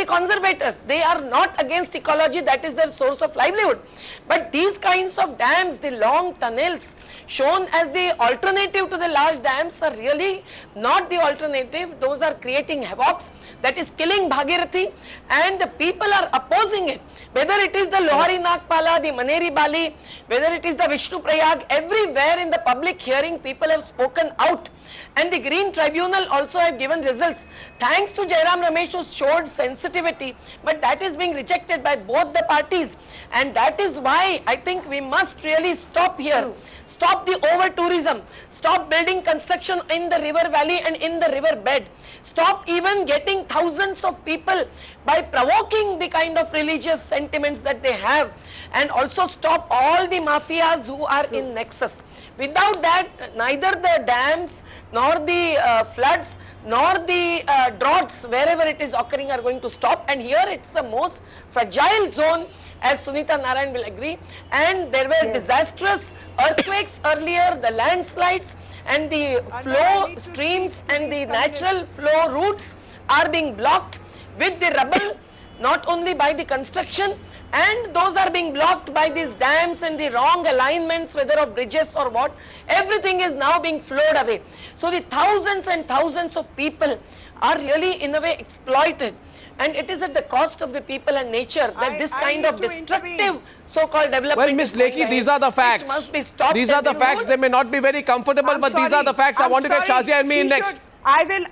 the conservators. They are not against ecology, that is their source of livelihood. But these kinds of dams, the long tunnels shown as the alternative to the large dams, are really not the alternative. Those are creating havocs, that is killing Bhagirathi, and the people are opposing it. Whether it is the Lohari Nagpala, the Maneri Bali, whether it is the Vishnu Prayag, everywhere in the public hearing people have spoken out. And the Green Tribunal also have given results. Thanks to Jairam Ramesh, who showed sensitivity, but that is being rejected by both the parties. And that is why I think we must really stop here. Stop the over-tourism. Stop building construction in the river valley and in the river bed. Stop even getting thousands of people by provoking the kind of religious sentiments that they have. And also stop all the mafias who are in nexus. Without that, neither the dams, nor the floods, nor the droughts, wherever it is occurring, are going to stop. And here it's the most fragile zone, as Sunita Narayan will agree. And there were disastrous earthquakes earlier, the landslides, and the flow streams and the natural flow routes are being blocked with the rubble, not only by the construction, and those are being blocked by these dams and the wrong alignments, whether of bridges or what. Everything is now being flowed away. So the thousands and thousands of people are really in a way exploited. And it is at the cost of the people and nature that this kind of destructive so-called development. Well, Ms. Lekhi, these are the facts. These are the facts. They may not be very comfortable, but these are the facts. I want to get Shazia and me in next. I will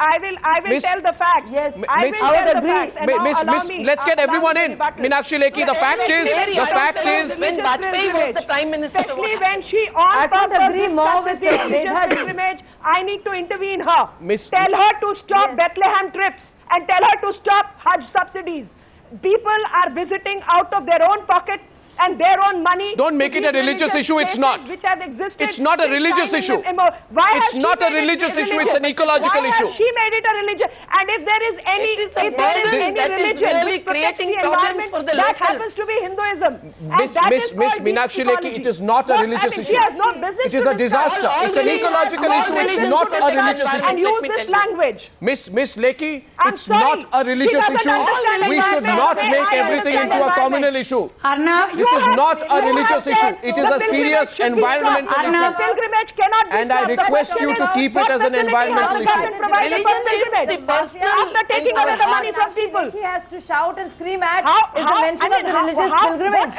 tell the facts. Yes, I will tell the facts. Let's get everyone in. Meenakshi Lekhi, the fact is, when Vajpayee was the Prime Minister, especially when she on purpose agree more with the image, I need to intervene her. Tell her to stop Bethlehem trips and tell her to stop Hajj subsidies. People are visiting out of their own pocket and their own money. Don't make it a religious issue. It's not. It's not a religious issue. It's not a religious issue. It's an ecological issue. She made it a religion. And if there is any religion really creating problems for the that locals, happens to be Hinduism. Miss Meenakshi Lekhi, it is not a religious issue. It is a disaster. It's an ecological issue. It's not a religious issue. And use this language. Miss Lekhi, it's not a religious issue. We should not make everything into a communal issue. This is not a religious issue. It is a serious environmental issue. And I request you to keep it as an environmental issue. After taking away the money from people. He has to shout and scream at is the mention of the religious pilgrimage.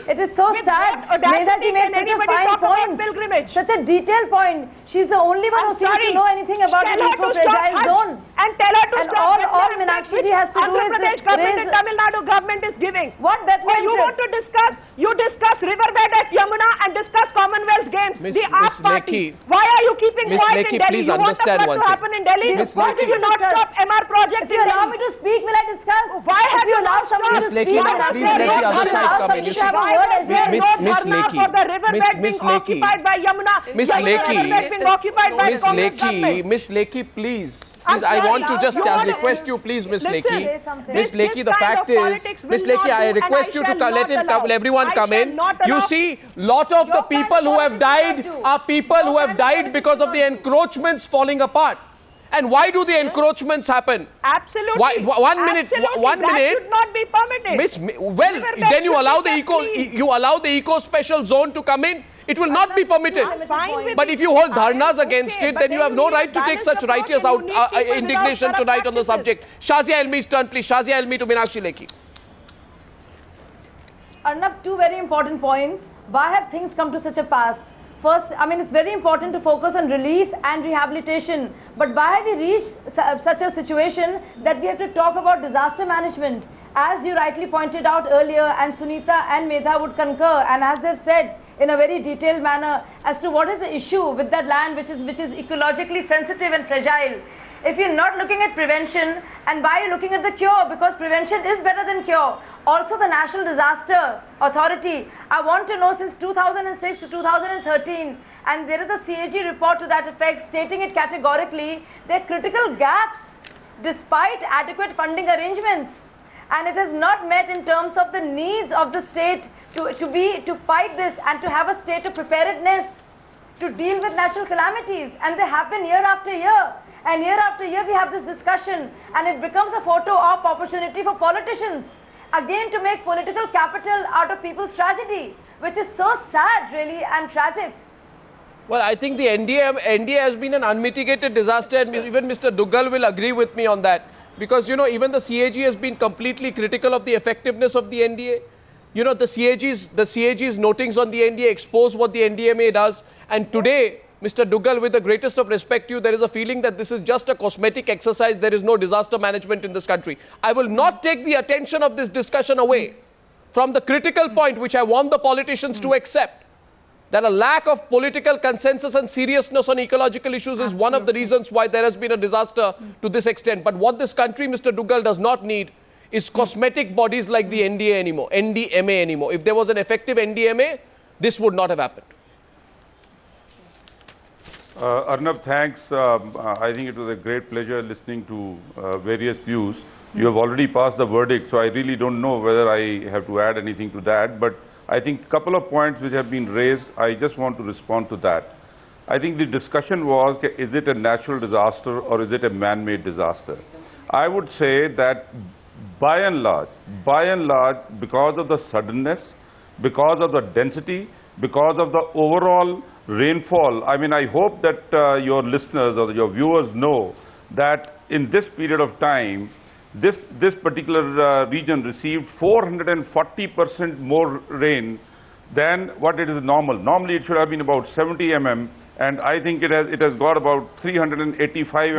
It is so sad. Medhaji made such a fine point, such a detailed point. She's the only one who seems to know anything about the eco-fragile zone. And tell her to stop. All Meenakshi ji has to do is raise... government and Tamil Nadu government is giving. What Bethlehem you want to discuss? You discuss riverbed at Yamuna and discuss Commonwealth Games. Miss Lekhi, why are you keeping quiet in Delhi? Please understand one thing. Happen in Delhi? Why did you not stop MR projects? If you allow me to speak, will I discuss? Why have you allowed someone to speak? Miss Lekhi, now please let the other side come in. Miss Lekhi, please. I want to just request you, please, Miss Lekhi. Miss Lekhi, the fact is, Miss Lekhi, I request you to let everyone come in. You see, lot of the people who have died are people who have died because of the encroachments falling apart. And why do the encroachments happen? Absolutely. Why, one minute. That should not be permitted. Then you allow the eco special zone to come in. It will not be permitted. But if you hold dharnas against it, then you have no right to take such righteous indignation tonight on the subject. Shazia Elmi's turn, please. Shazia Elmi to Meenakshi Lekhi. Arnab, two very important points. Why have things come to such a pass? First, it's very important to focus on relief and rehabilitation. But why have we reached such a situation that we have to talk about disaster management? As you rightly pointed out earlier, and Sunita and Medha would concur, and as they've said in a very detailed manner as to what is the issue with that land which is ecologically sensitive and fragile. If you're not looking at prevention, and why are you looking at the cure? Because prevention is better than cure. Also, the National Disaster Authority, I want to know, since 2006 to 2013, and there is a CAG report to that effect stating it categorically, there are critical gaps despite adequate funding arrangements. And it is not met in terms of the needs of the state to fight this and to have a state of preparedness to deal with natural calamities. And they happen year after year. And year after year we have this discussion and it becomes a photo op opportunity for politicians again to make political capital out of people's tragedy, which is so sad really and tragic. Well, I think the NDA has been an unmitigated disaster, and even Mr. Duggal will agree with me on that. Because, you know, even the CAG has been completely critical of the effectiveness of the NDA. You know, the CAG's notings on the NDA expose what the NDMA does. And today, Mr. Duggal, with the greatest of respect to you, there is a feeling that this is just a cosmetic exercise. There is no disaster management in this country. I will not take the attention of this discussion away from the critical point, which I want the politicians to accept. That a lack of political consensus and seriousness on ecological issues is one of the reasons why there has been a disaster to this extent. But what this country, Mr. Duggal, does not need is cosmetic bodies like the NDMA anymore. If there was an effective NDMA, this would not have happened. Arnab, thanks. I think it was a great pleasure listening to various views. You have already passed the verdict, so I really don't know whether I have to add anything to that. But I think a couple of points which have been raised, I just want to respond to that. I think the discussion was, is it a natural disaster or is it a man-made disaster? I would say that by and large, because of the suddenness, because of the density, because of the overall rainfall, I mean, I hope that your listeners or your viewers know that in this period of time, this particular region received 440% more rain than what it is normal. Normally it should have been about 70 mm, and I think it has got about 385 mm.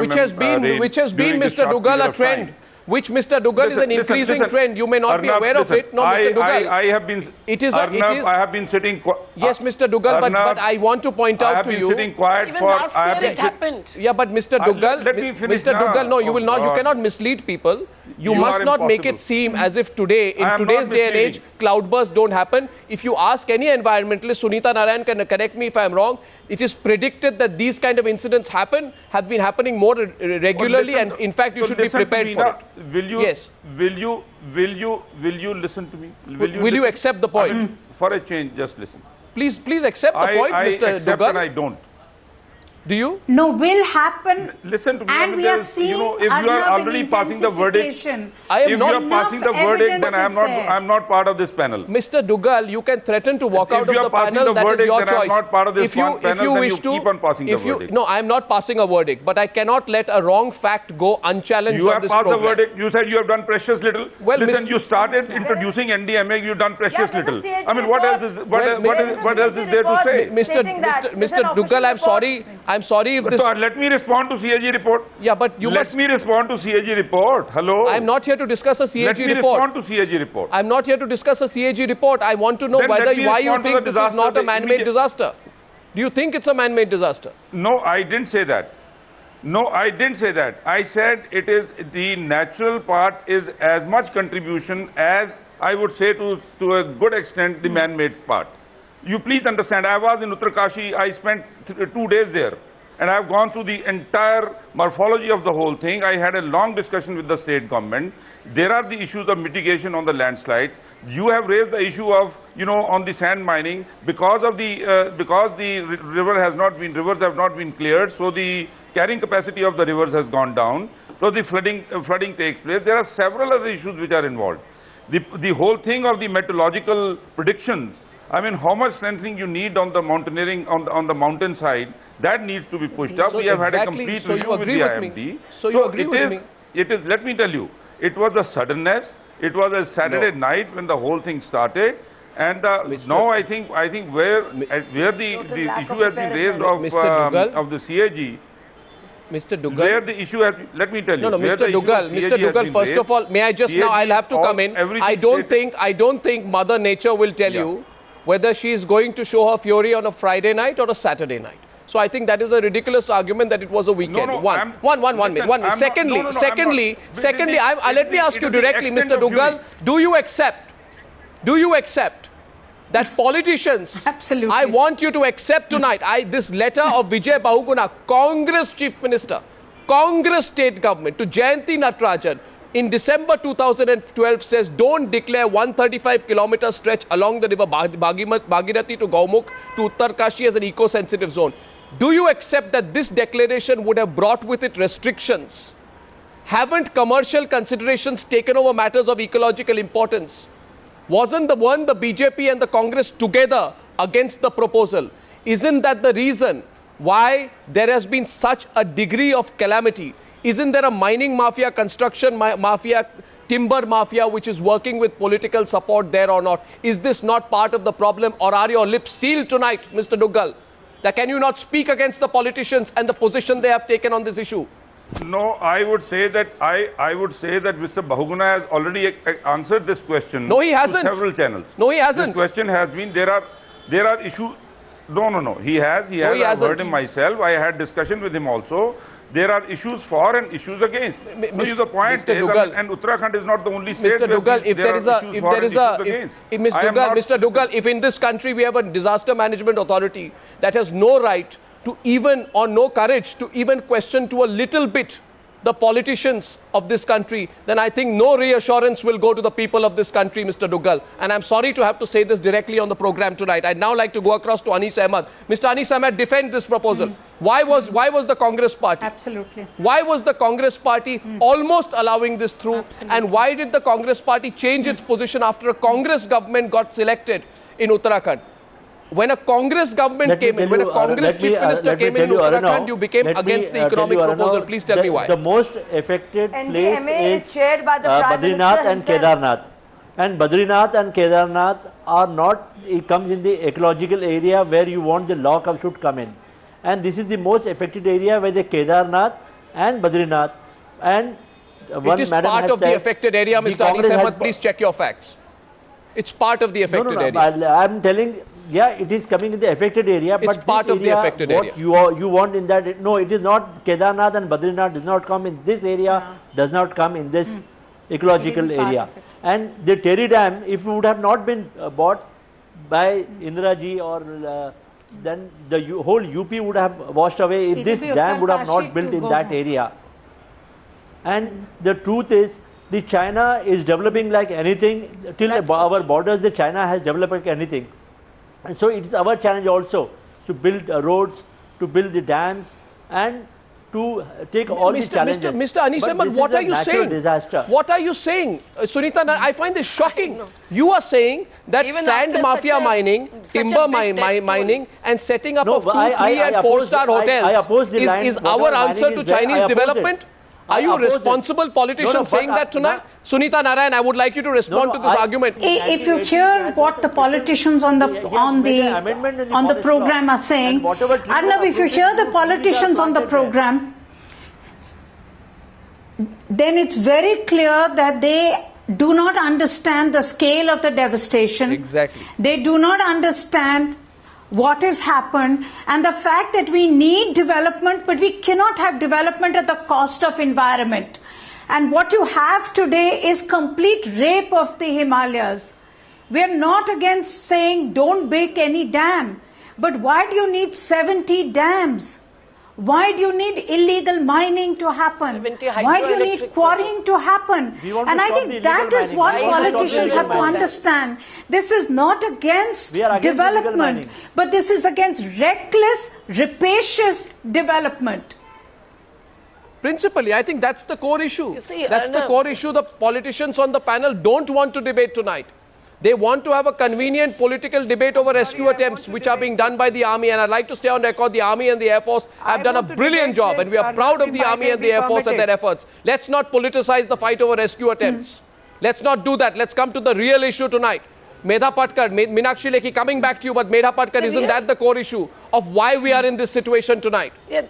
Which has been, Mr. Duggal, a trend. Which, Mr. Duggal, is an increasing trend. You may not be aware of it. No, Mr. Duggal. I have been. I have been sitting. Yes, Mr. Duggal, but I want to point out to you. I have been sitting quiet Even for. last year it happened. Yeah, but Mr. Duggal, Mr. Duggal, no, you will not. You cannot mislead people. You must not make it seem as if today, in today's day and age, cloudbursts don't happen. If you ask any environmentalist, Sunita Narayan can correct me if I'm wrong, it is predicted that these kind of incidents have been happening more regularly, and in fact, you should be prepared for it. Will you? Yes. Will you listen to me? Will you accept the point? For a change, just listen. Please accept the point, Mr. Duggal. And I don't. Do you? No, will happen. Listen to me. And we are seeing, if you are already passing the verdict, I am not. If you are passing the verdict, then I am not part of this panel. Mr. Duggal, you can threaten to walk out of the panel. That is your choice. Not part of this if you wish to, keep on passing the verdict. No, I am not passing a verdict, but I cannot let a wrong fact go unchallenged on this program. You have passed the verdict. You said you have done precious little. Well, listen, you started introducing NDMA. You've done precious little. I mean, what else is there to say? Mr. Duggal, I'm sorry if this. Let me respond to CAG report. Yeah, but you must. Let me respond to CAG report. Hello. I'm not here to discuss a CAG report. Let me respond to CAG report. I'm not here to discuss a CAG report. I want to know why you think this is not a man-made disaster. Do you think it's a man-made disaster? No, I didn't say that. No, I didn't say that. I said it is the natural part is as much contribution as I would say to a good extent the man-made part. You please understand, I was in Uttarakhand. I spent 2 days there. And I have gone through the entire morphology of the whole thing. I had a long discussion with the state government. There are the issues of mitigation on the landslides. You have raised the issue of, on the sand mining because the rivers have not been cleared. So the carrying capacity of the rivers has gone down. So the flooding takes place. There are several other issues which are involved. The whole thing of the meteorological predictions. I mean, how much strengthening you need on the mountaineering, on the mountain side, that needs to be pushed up. We have had a complete review with the IMD. So you agree with me? It is, let me tell you, it was a suddenness. It was a Saturday night when the whole thing started. And now I think where the issue has been raised of the CAG, Mr. Duggal. Where the issue has, let me tell you. No, Mr. Duggal, first of all, may I just now, I'll have to come in. I don't think Mother Nature will tell you whether she is going to show her fury on a Friday night or a Saturday night. So I think that is a ridiculous argument that it was a weekend. One minute. Secondly, let me ask you directly, Mr. Duggal, do you accept that politicians, absolutely, I want you to accept tonight, this letter of Vijay Bahuguna, Congress Chief Minister, Congress State Government, to Jayanti Natarajan, in December 2012 says, don't declare 135-kilometer stretch along the river Bhagirathi to Gaumukh to Uttarkashi as an eco-sensitive zone. Do you accept that this declaration would have brought with it restrictions? Haven't commercial considerations taken over matters of ecological importance? Wasn't the BJP and the Congress together against the proposal? Isn't that the reason why there has been such a degree of calamity? Isn't there a mining mafia, construction mafia, timber mafia which is working with political support there or not? Is this not part of the problem, or are your lips sealed tonight, Mr. Duggal? That can you not speak against the politicians and the position they have taken on this issue? No, I would say that Mr. Bahuguna has already answered this question. No, he hasn't. To several channels. No, he hasn't. This question has been there are issues. No. He has. No, he I hasn't. heard him myself. I had discussion with him also. There are issues for and issues against. So the point Mr. is, Duggal, and Uttarakhand is not the only state. Mr. Duggal, Mr. Duggal, if in this country we have a disaster management authority that has no right to even, or no courage to even question to a little bit the politicians of this country, then I think no reassurance will go to the people of this country, Mr. Duggal. And I'm sorry to have to say this directly on the program tonight. I'd now like to go across to Anis Ahmed. Mr. Anis Ahmed, defend this proposal. Why was the Congress party? Absolutely. Why was the Congress party almost allowing this through? Absolutely. And why did the Congress party change its position after a Congress government got selected in Uttarakhand? When a Congress government came in, when a Congress chief minister came in Uttarakhand, you became against the economic proposal. Please tell me why. The most affected place NDMA is chaired by the Prime Badrinath Minister and himself. Kedarnath. And Badrinath and Kedarnath are not, it comes in the ecological area where you want the law should come in. And this is the most affected area where the Kedarnath and Badrinath and it is part of the affected area, Mr. Anis Ahmed. Please check your facts. It's part of the affected area. I'm telling, yeah, it is coming in the affected area. It's but part of the affected area. What you want in that, no, it is not. Kedarnath and Badrinath does not come in this area, does not come in this ecological area. And the Terry Dam, if it would have not been bought by Indira ji or then the whole UP would have washed away if this dam would have not built in that area. And the truth is, the China is developing like anything. Till our borders, the China has developed like anything. And so it is our challenge also to build roads, to build the dams, and to take all the challenges. Mr. Anis Ahmed, what are you saying? Disaster. What are you saying? Sunita, I find this shocking. You are saying that Even sand mafia mining, timber mining, and setting up of 2, 3 and 4-star hotels is our answer to Chinese development? Are you a responsible politician saying that tonight? Sunita Narayan, I would like you to respond to this argument. If you hear what the politicians on the program are saying, Arnab, if you hear the politicians on the program, then it's very clear that they do not understand the scale of the devastation. Exactly. They do not understand what has happened and the fact that we need development, but we cannot have development at the cost of environment. And what you have today is complete rape of the Himalayas. We are not against saying don't build any dam, but why do you need 70 dams? Why do you need illegal mining to happen? Why do you need quarrying to happen? And I think that is what politicians have to understand. This is not against development, but this is against reckless, rapacious development. Principally, I think that's the core issue. That's the core issue the politicians on the panel don't want to debate tonight. They want to have a convenient political debate over rescue attempts which are being done by the army, and I'd like to stay on record, the army and the Air Force have done a brilliant job and we are proud of the army and the Air Force and their efforts. Let's not politicize the fight over rescue attempts. Let's not do that. Let's come to the real issue tonight. Medha Patkar, Meenakshi Lekhi, coming back to you, but Medha Patkar, isn't that the core issue of why we are in this situation tonight? Yeah,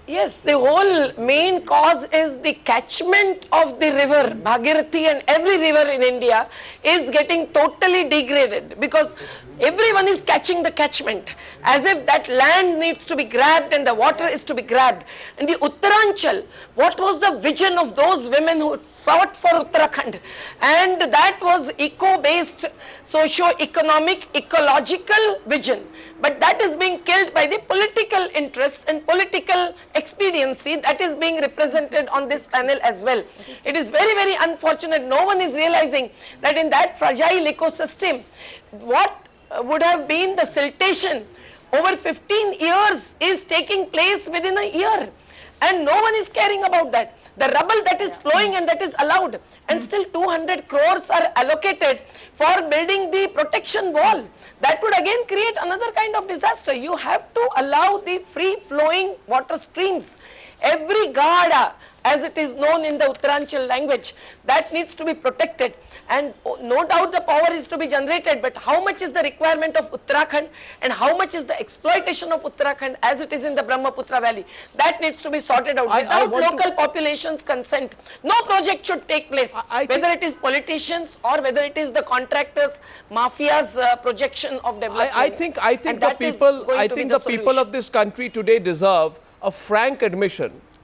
yes, the whole main cause is the catchment of the river, Bhagirathi, and every river in India is getting totally degraded because everyone is catching the catchment as if that land needs to be grabbed and the water is to be grabbed. And the Uttaranchal, what was the vision of those women who fought for Uttarakhand? And that was eco-based, socio-economic, ecological vision. But that is being killed by the political interests and political expediency that is being represented on this panel as well. It is very, very unfortunate. No one is realizing that in that fragile ecosystem, what would have been the siltation over 15 years is taking place within a year, and no one is caring about that. The rubble that is flowing and that is allowed, and still 200 crores are allocated for building the protection wall. That would again create another kind of disaster. You have to allow the free flowing water streams. Every gada, as it is known in the Uttaranchal language, that needs to be protected. And no doubt the power is to be generated, but how much is the requirement of Uttarakhand and how much is the exploitation of Uttarakhand as it is in the Brahmaputra Valley? That needs to be sorted out. Without local population's consent, no project should take place, whether it is politicians or whether it is the contractors, mafia's projection of development. I think the people of this country today deserve a frank admission